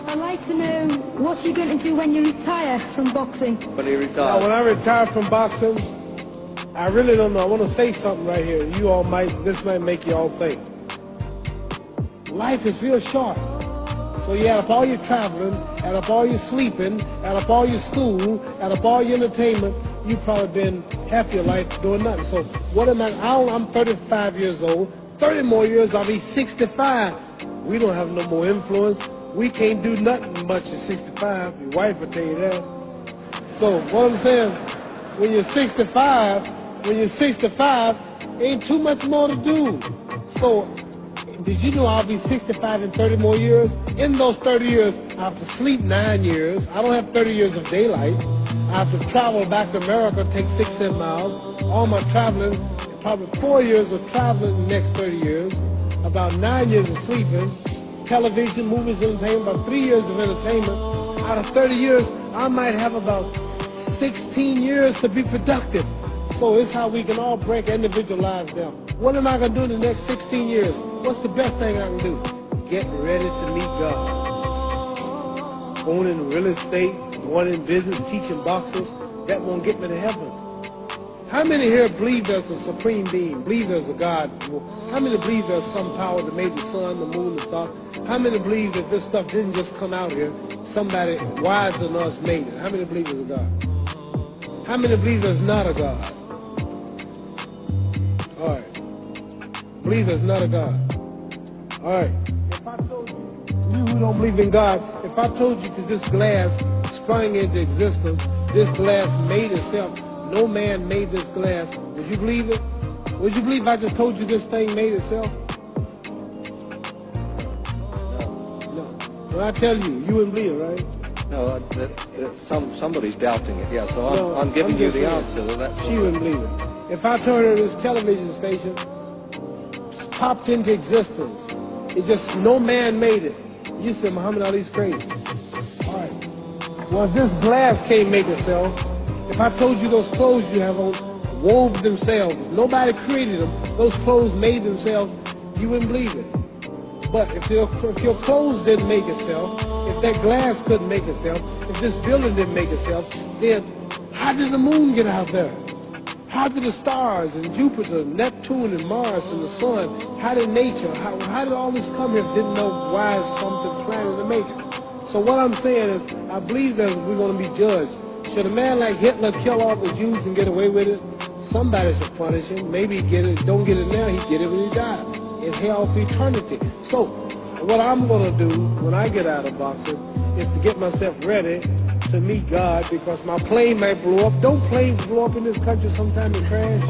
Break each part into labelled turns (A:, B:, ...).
A: I'd like to know what you're going to do when you retire from boxing.
B: When you retire?
C: When I retire from boxing, I really don't know. I want to say something right here. You all this might make you all think. Life is real short. So you add up all your traveling, add up all your sleeping, add up all your school, add up all your entertainment, you've probably been half your life doing nothing. So what am I'm 35 years old. 30 more years, I'll be 65. We don't have no more influence. We can't do nothing much at 65. Your wife will tell you that. So what I'm saying, when you're 65, ain't too much more to do. So did you know I'll be 65 in 30 more years? In those 30 years, I have to sleep 9 years. I don't have 30 years of daylight. I have to travel back to America, take 6, 7 miles. All my traveling, probably 4 years of traveling in the next 30 years. About 9 years of sleeping. Television, movies, entertainment, about 3 years of entertainment. Out of 30 years, I might have about 16 years to be productive. So it's how we can all break individual lives down. What am I going to do in the next 16 years? What's the best thing I can do? Get ready to meet God. Going in real estate, going in business, teaching boxers, that won't get me to heaven. How many here believe there's a supreme being, believe there's a God? How many believe there's some power that made the sun, the moon, the stars? How many believe that this stuff didn't just come out here? Somebody wiser than us made it. How many believe there's a God? How many believe there's not a God? All right. Believe there's not a God. All right. If I told you who don't believe in God, if I told you that this glass sprang into existence, this glass made itself, no man made this glass, would you believe it? Would you believe I just told you this thing made itself? No. When I tell you, you wouldn't believe it, right?
B: No, somebody's doubting it, yeah, so I'm giving you the answer.
C: She wouldn't believe it. If I told her this television station popped into existence, it just, no man made it, you said Muhammad Ali's crazy. All right. Well, if this glass can't make itself, if I told you those clothes you have on wove themselves, nobody created them, those clothes made themselves, you wouldn't believe it. But if your clothes didn't make itself, if that glass couldn't make itself, if this building didn't make itself, then how did the moon get out there? How did the stars and Jupiter, Neptune and Mars and the sun, how did nature, how did all this come here if didn't know why something planet to make it? So what I'm saying is, I believe that we're going to be judged. Should a man like Hitler kill all the Jews and get away with it? Somebody should punish him. Maybe he get it, don't get it now, he get it when he died. In hell for eternity. So what I'm going to do when I get out of boxing is to get myself ready to meet God, because my plane might blow up. Don't planes blow up in this country sometime and crash?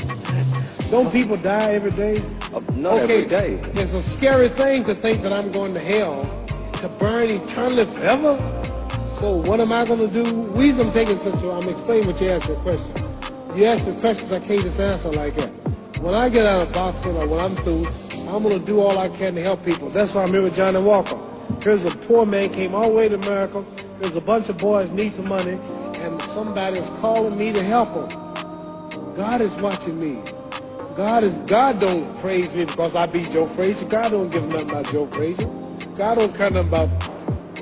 C: Don't people die every day?
B: Not every day.
C: It's a scary thing to think that I'm going to hell to burn eternally forever. So what am I going to do? The reason I'm taking such a, I'm explaining what you asked the question. You ask the questions I can't just answer like that. When I get out of boxing or when I'm through, I'm going to do all I can to help people. That's why I'm here with Johnny Walker. Here's a poor man, came all the way to America. There's a bunch of boys need some money, and somebody is calling me to help them. God is watching me. God don't praise me because I beat Joe Frazier. God don't give nothing about Joe Frazier. God don't care nothing about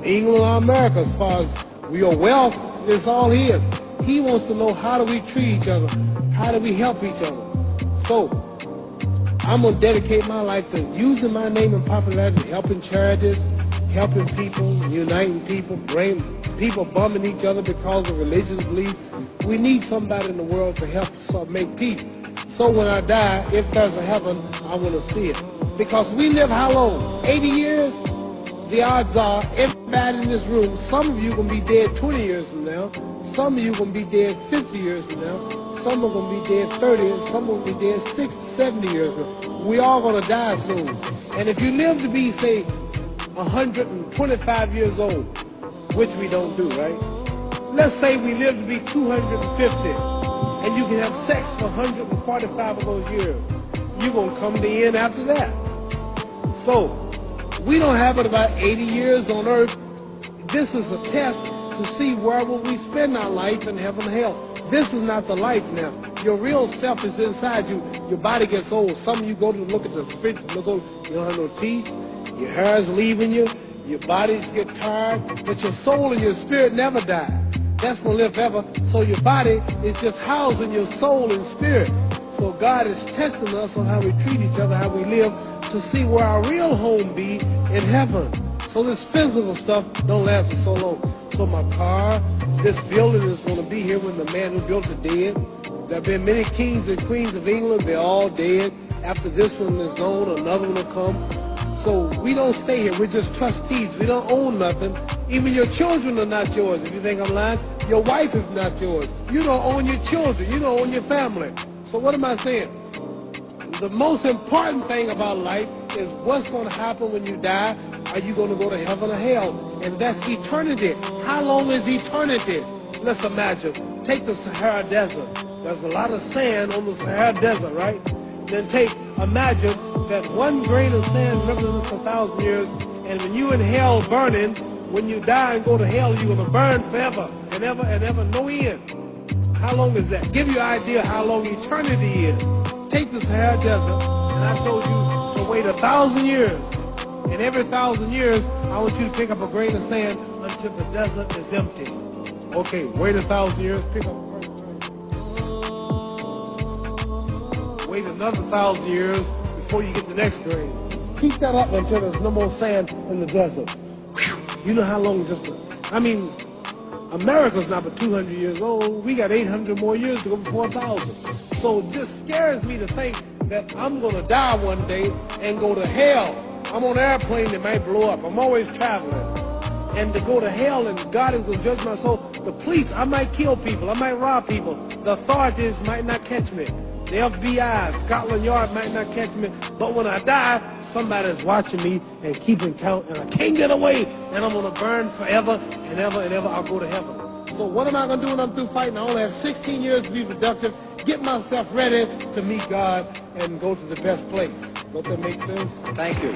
C: England or America as far as your wealth. It's all his. He wants to know, how do we treat each other? How do we help each other? So I'm going to dedicate my life to using my name and popularity, helping charities, helping people, uniting people, people bumming each other because of religious beliefs. We need somebody in the world to help us make peace. So when I die, if there's a heaven, I want to see it. Because we live how long? 80 years? The odds are everybody in this room, some of you going to be dead 20 years from now. Some of you going to be dead 50 years from now. Some are going to be dead 30, and some will be dead 60, 70 years from now. We all going to die soon. And if you live to be, say, 125 years old, which we don't do, right? Let's say we live to be 250, and you can have sex for 145 of those years. You're going to come to the end after that. So, we don't have it about 80 years on earth. This is a test to see where will we spend our life in heaven and hell. This is not the life now. Your real self is inside you. Your body gets old. Some of you go to look at the fridge, you don't have no teeth. Your hair is leaving you. Your bodies get tired, but your soul and your spirit never die. That's going to live forever. So your body is just housing your soul and spirit. So God is testing us on how we treat each other, how we live, to see where our real home be in heaven. So this physical stuff don't last for so long. So my car, this building is going to be here when the man who built it dead. There have been many kings and queens of England. They're all dead. After this one is gone, another one will come. So we don't stay here. We're just trustees. We don't own nothing. Even your children are not yours. If you think I'm lying, your wife is not yours. You don't own your children. You don't own your family. So what am I saying? The most important thing about life is what's going to happen when you die. Are you going to go to heaven or hell? And that's eternity. How long is eternity? Let's imagine. Take the Sahara Desert. There's a lot of sand on the Sahara Desert, right? Then imagine that one grain of sand represents 1,000 years, and when you in hell burning, when you die and go to hell, you're going to burn forever and ever and ever, no end. How long is that? Give you an idea how long eternity is. Take the Sahara Desert, and I told you to wait 1,000 years. And every 1,000 years, I want you to pick up a grain of sand until the desert is empty. Okay, wait 1,000 years, pick up a grain of sand. Wait another 1,000 years before you get the next grain. Keep that up until there's no more sand in the desert. Whew. You know how long America's not but 200 years old. We got 800 more years to go before 1,000. So it just scares me to think that I'm going to die one day and go to hell. I'm on an airplane that might blow up. I'm always traveling. And to go to hell and God is going to judge my soul. The police, I might kill people. I might rob people. The authorities might not catch me. The FBI, Scotland Yard might not catch me. But when I die, somebody's watching me and keeping count. And I can't get away. And I'm going to burn forever and ever and ever. I'll go to heaven. So what am I going to do when I'm through fighting? I only have 16 years to be productive. Get myself ready to meet God and go to the best place. Don't that make sense?
B: Thank you.